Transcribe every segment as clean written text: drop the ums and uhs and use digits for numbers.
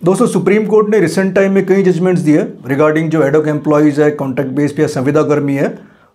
दोस्तों, supreme court ने recent time में कई जजमेंट्स दिए रिगार्डिंग जो एडॉक एम्प्लॉयज़ है, कॉन्ट्रैक्ट बेस पे या संविदा कर्मी है,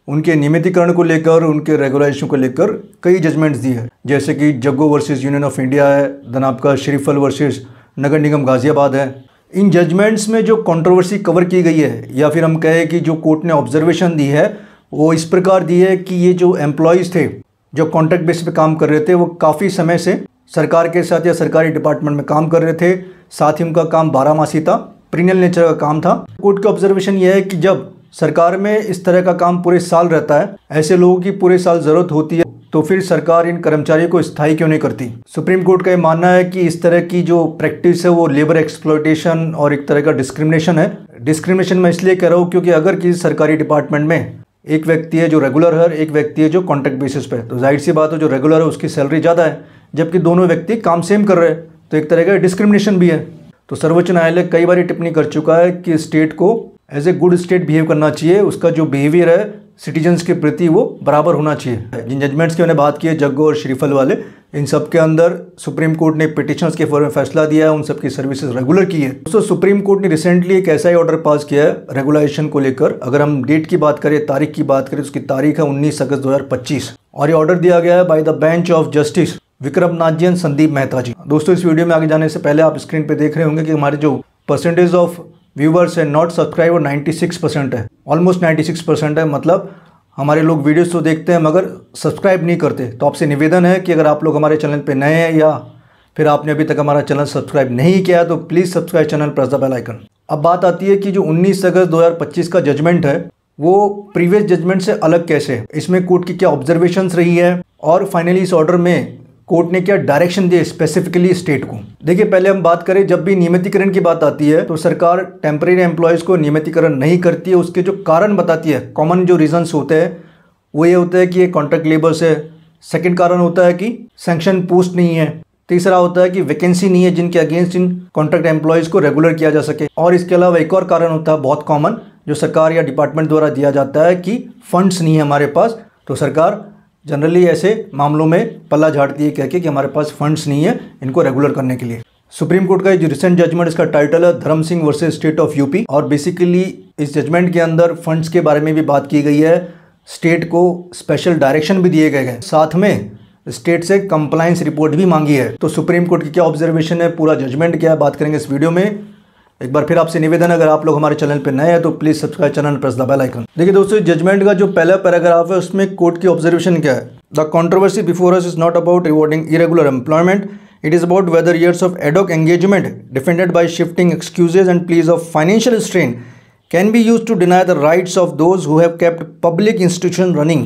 उनके नियमितीकरण को लेकर, उनके रेगुलाइजेशन को लेकर कई जजमेंट्स दिए हैं। जैसे कि Jaggo versus union of India है, देन आपका श्रीफल वर्सेस नगर निगम गाजियाबाद है। इन जजमेंट्स में जो कंट्रोवर्सी कवर की गई है, या फिर हम कहें कि जो कोर्ट ने ऑब्जर्वेशन दी है, वो इस प्रकार दी है कि ये जो एम्प्लॉयज़ थे जो कॉन्ट्रैक्ट बेस पे काम कर रहे थे, वो काफ़ी समय से सरकार के साथ या सरकारी डिपार्टमेंट में काम कर रहे थे। साथ ही उनका काम 12 था, पीरियड नेचर का काम था। कोर्ट का ऑब्जर्वेशन यह है कि जब सरकार में इस तरह का काम पूरे साल रहता है, ऐसे लोगों की पूरे साल ज़रूरत होती है, तो फिर सरकार इन कर्मचारियों को स्थायी क्यों नहीं करती। सुप्रीम कोर्ट का ये मानना है कि इस तरह की जो प्रैक्टिस है वो लेबर एक्सप्लॉयटेशन और एक तरह का डिस्क्रिमिनेशन है। डिस्क्रिमिनेशन मैं इसलिए कह रहा हूँ क्योंकि अगर किसी सरकारी डिपार्टमेंट में एक व्यक्ति है जो रेगुलर है, एक व्यक्ति है जो कॉन्ट्रैक्ट बेसिस पे, तो जाहिर सी बात है जो रेगुलर है उसकी सैलरी ज़्यादा है, जबकि दोनों व्यक्ति काम सेम कर रहे हैं, तो एक तरह का डिस्क्रिमिनेशन भी है। तो सर्वोच्च न्यायालय कई बार टिप्पणी कर चुका है कि स्टेट को as a good state behave करना चाहिए, उसका जो बिहेवियर है सिटीजन्स के प्रति वो बराबर होना चाहिए। जिन जजमेंट्स की मैंने बात की है, जग्गो और श्रीफल वाले, इन सब के अंदर सुप्रीम कोर्ट ने पिटिशनर्स के फॉर में फैसला दिया है, उन सब की सर्विसेज रेगुलर की है। दोस्तों, सुप्रीम कोर्ट ने रिसेंटली एक ऐसा ही ऑर्डर पास किया है रेगुलाइजेशन को लेकर। अगर हम डेट की बात करें, तारीख की बात करें, उसकी तारीख है 19 अगस्त 2025 और ये ऑर्डर दिया गया है by the bench of justice Vikram Nath ji and Sandeep Mehta ji. दोस्तों, इस वीडियो में आगे जाने से पहले आप स्क्रीन पे देख रहे होंगे कि हमारे जो परसेंटेज ऑफ व्यूवर्स है नॉट सब्सक्राइबर 96% है, ऑलमोस्ट 96% है। मतलब हमारे लोग वीडियोस तो देखते हैं मगर सब्सक्राइब नहीं करते। तो आपसे निवेदन है कि अगर आप लोग हमारे चैनल पे नए हैं या फिर आपने अभी तक हमारा चैनल सब्सक्राइब नहीं किया तो please subscribe channel, press the bell icon. अब बात आती है कि जो 19 अगस्त 2025 का जजमेंट है वो प्रीवियस जजमेंट से अलग कैसे है, इसमें कोर्ट की क्या ऑब्जर्वेशंस रही है और फाइनली इस ऑर्डर में कोर्ट ने क्या डायरेक्शन दिए स्पेसिफिकली स्टेट को। देखिए, पहले हम बात करें, जब भी नियमितीकरण की बात आती है तो सरकार टेम्परेरी एम्प्लॉयज़ को नियमितीकरण नहीं करती है। उसके जो कारण बताती है, कॉमन जो रीजंस होते हैं वो ये होता है कि ये कॉन्ट्रैक्ट लेबर से। सेकंड कारण होता है कि सैंक्शन पोस्ट नहीं है। तीसरा होता है कि वैकेंसी नहीं है जिनके अगेंस्ट इन कॉन्ट्रैक्ट एम्प्लॉयज़ को रेगुलर किया जा सके। और इसके अलावा एक और कारण होता है बहुत कॉमन, जो सरकार या डिपार्टमेंट द्वारा दिया जाता है कि फंड्स नहीं है हमारे पास। तो सरकार जनरली ऐसे मामलों में पल्ला झाड़ती है कह के कि हमारे पास फंड्स नहीं है इनको रेगुलर करने के लिए। सुप्रीम कोर्ट का जो रिसेंट जजमेंट, इसका टाइटल है धर्म Singh versus state of UP, और बेसिकली इस जजमेंट के अंदर फंड्स के बारे में भी बात की गई है, स्टेट को स्पेशल डायरेक्शन भी दिए गए हैं, साथ में स्टेट से कंप्लायंस रिपोर्ट भी मांगी है। तो सुप्रीम कोर्ट की क्या ऑब्जर्वेशन है, पूरा जजमेंट क्या है, बात करेंगे इस वीडियो में। एक बार फिर आपसे निवेदन, अगर आप लोग हमारे चैनल पे नए हैं तो please subscribe channel, press the bell icon. देखिए दोस्तों, जजमेंट का जो पहला पैराग्राफ है उसमें कोर्ट की ऑब्जर्वेशन क्या है। The controversy before us is not about rewarding irregular employment, it is about whether years of ad hoc engagement defended by shifting excuses and pleas of financial strain can be use to deny the rights of those who have kept public institution running.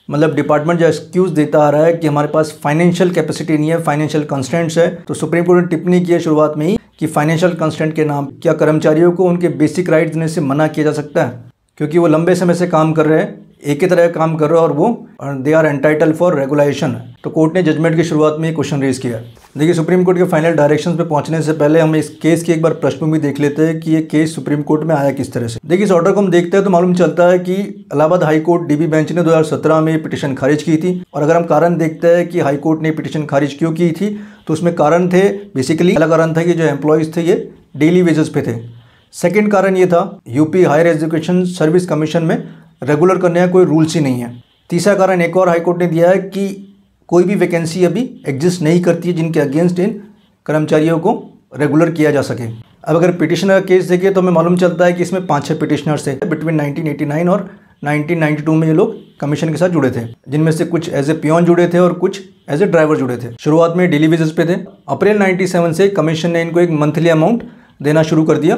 मतलब department जो excuse देता आ रहा है कि हमारे पास financial capacity नहीं है, फाइनेंशियल कंस्ट्रेंट्स है। तो सुप्रीम कोर्ट ने टिप्पणी की है शुरुआत में ही कि फाइनेंशियल कंस्ट्रेंट के नाम क्या कर्मचारियों को उनके बेसिक राइट्स देने से मना किया जा सकता है, क्योंकि वो लंबे समय से काम कर रहे हैं, एक ही तरह का काम कर रहे हैं और वो they are entitle for regularisation. तो कोर्ट ने जजमेंट की शुरुआत में ये क्वेश्चन रेज किया। देखिए, सुप्रीम कोर्ट के फाइनल डायरेक्शंस पे पहुंचने से पहले हम इस केस की एक बार पृष्ठभूमि देख लेते हैं कि ये केस सुप्रीम कोर्ट में आया किस तरह से। देखिए, इस ऑर्डर को हम देखते हैं तो मालूम चलता है कि Allahabad high court dB bench ने 2017 में पिटीशन खारिज की थी। और अगर हम कारण देखते हैं कि हाई कोर्ट ने पिटीशन खारिज क्यों की थी, तो उसमें कारण थे, बेसिकली पहला कारण था कि जो एम्प्लॉयज़ थे ये डेली वेजेस पे थे। सेकेंड कारण ये था UP higher education service commission में रेगुलर करने का कोई रूल्स ही नहीं है। तीसरा कारण एक और हाईकोर्ट ने दिया है कि कोई भी वैकेंसी अभी एग्जिस्ट नहीं करती है जिनके अगेंस्ट इन कर्मचारियों को रेगुलर किया जा सके। अब अगर पिटिशनर का केस देखिए तो हमें मालूम चलता है कि इसमें 5-6 पिटिशनर्स थे। बिटवीन 1989 और 1992 में ये लोग कमीशन के साथ जुड़े थे, जिनमें से कुछ एज ए पियोन जुड़े थे और कुछ एज ए ड्राइवर जुड़े थे। शुरुआत में डेली वेजेस पे थे। अप्रैल 97 से कमीशन ने इनको एक मंथली अमाउंट देना शुरू कर दिया।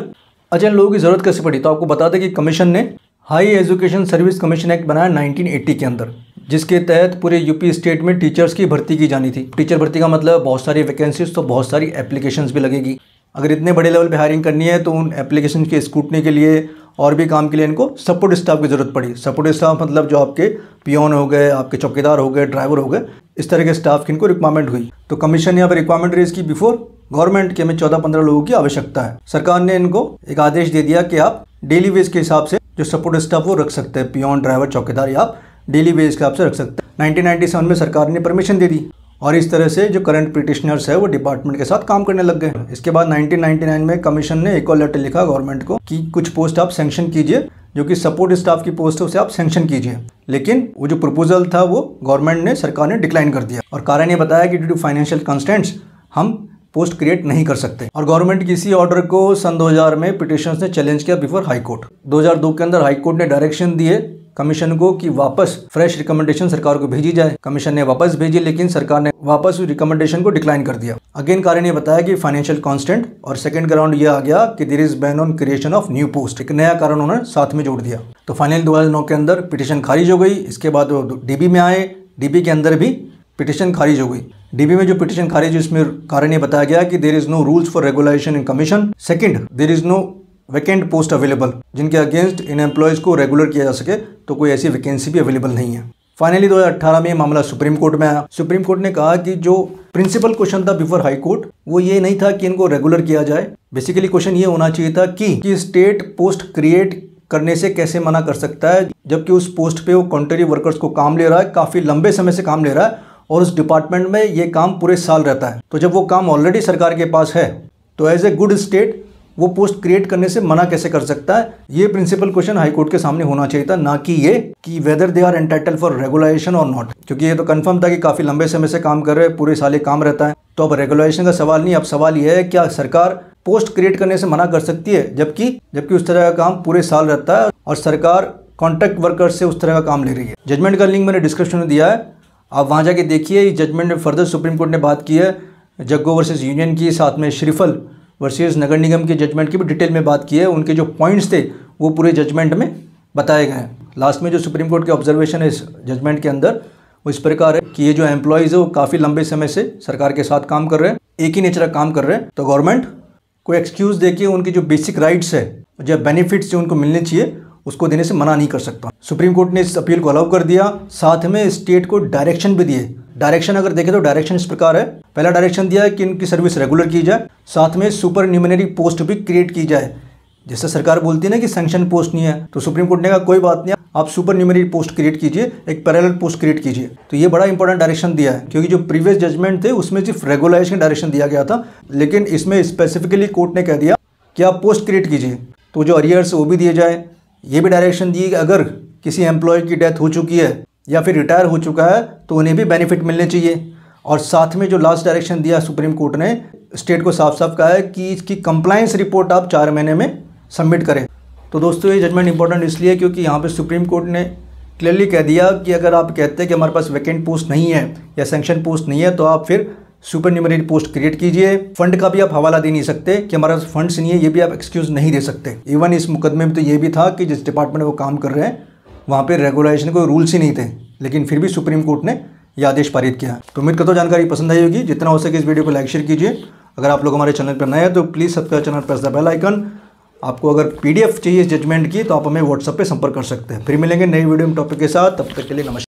अच्छा, इन लोगों की ज़रूरत कैसे पड़ी, तो आपको बता दें कि कमीशन ने high education service commission act बनाया 1980 के अंदर, जिसके तहत पूरे यूपी स्टेट में टीचर्स की भर्ती की जानी थी। टीचर भर्ती का मतलब बहुत सारी वैकेंसीज, तो बहुत सारी एप्लीकेशंस भी लगेगी। अगर इतने बड़े लेवल पे हायरिंग करनी है तो उन एप्लीकेशन के स्क्रूटनी के लिए और भी काम के लिए इनको सपोर्ट स्टाफ की ज़रूरत पड़ी। सपोर्ट स्टाफ मतलब जो आपके पियोन हो गए, आपके चौकीदार हो गए, ड्राइवर हो गए, इस तरह के स्टाफ की इनको रिक्वायरमेंट हुई। तो कमीशन ने यहाँ पर रिक्वायरमेंट रेज की बिफोर गवर्नमेंट के, हमें 14-15 लोगों की आवश्यकता है। सरकार ने इनको एक आदेश दे दिया कि आप डेली वेज के हिसाब से जो सपोर्ट स्टाफ वो रख सकते हैं, पियोन, ड्राइवर, चौकीदार, या आप डेली वेज के हिसाब से रख सकते हैं। 1997 में सरकार ने परमिशन दे दी और इस तरह से जो करंट पिटिशनर्स है वो डिपार्टमेंट के साथ काम करने लग गए। इसके बाद 1999 में कमीशन ने एक और लेटर लिखा गवर्नमेंट को कि कुछ पोस्ट आप सैंक्शन कीजिए, जो कि सपोर्ट स्टाफ की पोस्ट है उसे आप सैंक्शन कीजिए। लेकिन वो जो प्रपोजल था वो गवर्नमेंट ने, सरकार ने डिक्लाइन कर दिया और कारण ये बताया कि ड्यू टू फाइनेंशियल कंस्ट्रेंट्स हम पोस्ट क्रिएट नहीं कर सकते। और गवर्नमेंट की इसी ऑर्डर को सन 2000 में पिटिशनर्स ने चैलेंज किया बिफोर हाई कोर्ट। 2002 के अंदर हाई कोर्ट ने डायरेक्शन दिए कमीशन को कि वापस फ्रेश रिकमेंडेशन सरकार को भेजी जाए। कमीशन ने वापस भेजी, लेकिन सरकार ने वापस रिकमेंडेशन को डिक्लाइन कर दिया। अगेन कारण ये बताया कि फाइनेंशियल कांस्टेंट, और सेकंड ग्राउंड ये आ गया कि there is ban on creation of new post. एक नया कारण उन्होंने साथ में जोड़ दिया। तो फाइनली 2009 के अंदर पिटिशन खारिज हो गई। इसके बाद वो डीबी में आए, डीबी के अंदर भी पिटिशन खारिज हो गई। डीबी में जो पिटिशन खारिज, इसमें कारण ये बताया गया कि there is no rules for regulation in commission. Second, there is no vacant post available जिनके अगेंस्ट इन एम्प्लॉयज़ को रेगुलर किया जा सके, तो कोई ऐसी वैकेंसी भी अवेलेबल नहीं है। फाइनली 2018 में ये मामला सुप्रीम कोर्ट में आया। सुप्रीम कोर्ट ने कहा कि जो प्रिंसिपल क्वेश्चन था बिफोर हाई कोर्ट वो ये नहीं था कि इनको रेगुलर किया जाए। बेसिकली क्वेश्चन ये होना चाहिए था कि स्टेट पोस्ट क्रिएट करने से कैसे मना कर सकता है, जबकि उस पोस्ट पे वो कॉन्ट्रेक्ट वर्कर्स को काम ले रहा है, काफ़ी लंबे समय से काम ले रहा है और उस डिपार्टमेंट में ये काम पूरे साल रहता है। तो जब वो काम ऑलरेडी सरकार के पास है तो एज ए गुड स्टेट वो पोस्ट क्रिएट करने से मना कैसे कर सकता है। ये प्रिंसिपल क्वेश्चन हाई कोर्ट के सामने होना चाहिए था, ना कि ये कि whether they are entitle for regulation और नॉट, क्योंकि ये तो कंफर्म था कि काफ़ी लंबे समय से काम कर रहे हैं, पूरे साल काम रहता है। तो अब रेगुलेशन का सवाल नहीं, अब सवाल ये है क्या सरकार पोस्ट क्रिएट करने से मना कर सकती है, जबकि उस तरह का काम पूरे साल रहता है और सरकार कॉन्ट्रैक्ट वर्कर्स से उस तरह का काम ले रही है। जजमेंट का लिंक मैंने डिस्क्रिप्शन में दिया है, आप वहाँ जाके देखिए। इस जजमेंट में फर्दर सुप्रीम कोर्ट ने बात की है जग्गो वर्सेस यूनियन की, साथ में श्रीफल वर्सेस नगर निगम के जजमेंट की भी डिटेल में बात की है। उनके जो पॉइंट्स थे वो पूरे जजमेंट में बताए गए हैं। लास्ट में जो सुप्रीम कोर्ट के ऑब्जर्वेशन है इस जजमेंट के अंदर वो इस प्रकार है कि ये जो एम्प्लॉयज़ है वो काफ़ी लंबे समय से सरकार के साथ काम कर रहे हैं, एक ही नेचर का काम कर रहे हैं, तो गवर्नमेंट को एक्सक्यूज़ देके उनकी जो बेसिक राइट्स है, जो बेनिफिट्स जो उनको मिलने चाहिए उसको देने से मना नहीं कर सकता। सुप्रीम कोर्ट ने इस अपील को अलाउ कर दिया, साथ में स्टेट को डायरेक्शन भी दिए। डायरेक्शन अगर देखें तो डायरेक्शन इस प्रकार है, पहला डायरेक्शन दिया है कि इनकी सर्विस रेगुलर की जाए, साथ में सुपर न्यूमनरी पोस्ट भी क्रिएट की जाए। जैसे सरकार बोलती है ना कि सैंक्शन पोस्ट नहीं है, तो सुप्रीम कोर्ट ने कहा कोई बात नहीं, आप सुपर न्यूमनरी पोस्ट क्रिएट कीजिए, एक पैरेलल पोस्ट क्रिएट कीजिए। तो ये बड़ा इंपॉर्टेंट डायरेक्शन दिया है, क्योंकि जो प्रीवियस जजमेंट थे उसमें सिर्फ रेगुलेशन डायरेक्शन दिया गया था, लेकिन इसमें स्पेसिफिकली कोर्ट ने कह दिया कि आप पोस्ट क्रिएट कीजिए। तो जो अरियर्स वो भी दिए जाए। ये भी डायरेक्शन दी कि अगर किसी एम्प्लॉय की डेथ हो चुकी है या फिर रिटायर हो चुका है तो उन्हें भी बेनिफिट मिलने चाहिए। और साथ में जो लास्ट डायरेक्शन दिया सुप्रीम कोर्ट ने, स्टेट को साफ साफ कहा है कि इसकी कंप्लायंस रिपोर्ट आप 4 महीने में सबमिट करें। तो दोस्तों ये जजमेंट इंपॉर्टेंट इसलिए क्योंकि यहाँ पे सुप्रीम कोर्ट ने क्लियरली कह दिया कि अगर आप कहते हैं कि हमारे पास वैकेंट पोस्ट नहीं है या सैंक्शन पोस्ट नहीं है, तो आप फिर सुपर न्यूमररी पोस्ट क्रिएट कीजिए। फंड का भी आप हवाला दे नहीं सकते कि हमारा फंड्स नहीं है, ये भी आप एक्सक्यूज़ नहीं दे सकते। इवन इस मुकदमे में तो ये भी था कि जिस डिपार्टमेंट में वो काम कर रहे हैं वहाँ पे रेगुलेशन कोई रूल्स ही नहीं थे, लेकिन फिर भी सुप्रीम कोर्ट ने ये आदेश पारित किया। तो उम्मीद करता हूँ जानकारी पसंद आई होगी। जितना हो सके इस वीडियो को लाइक शेयर कीजिए। अगर आप लोग हमारे चैनल पर नए हैं तो please subscribe channel, press the bell icon. आपको अगर PDF चाहिए इस जजमेंट की तो आप हमें व्हाट्सएप पर संपर्क कर सकते हैं। फिर मिलेंगे नई वीडियो में टॉपिक के साथ, तब तक के लिए नमस्कार।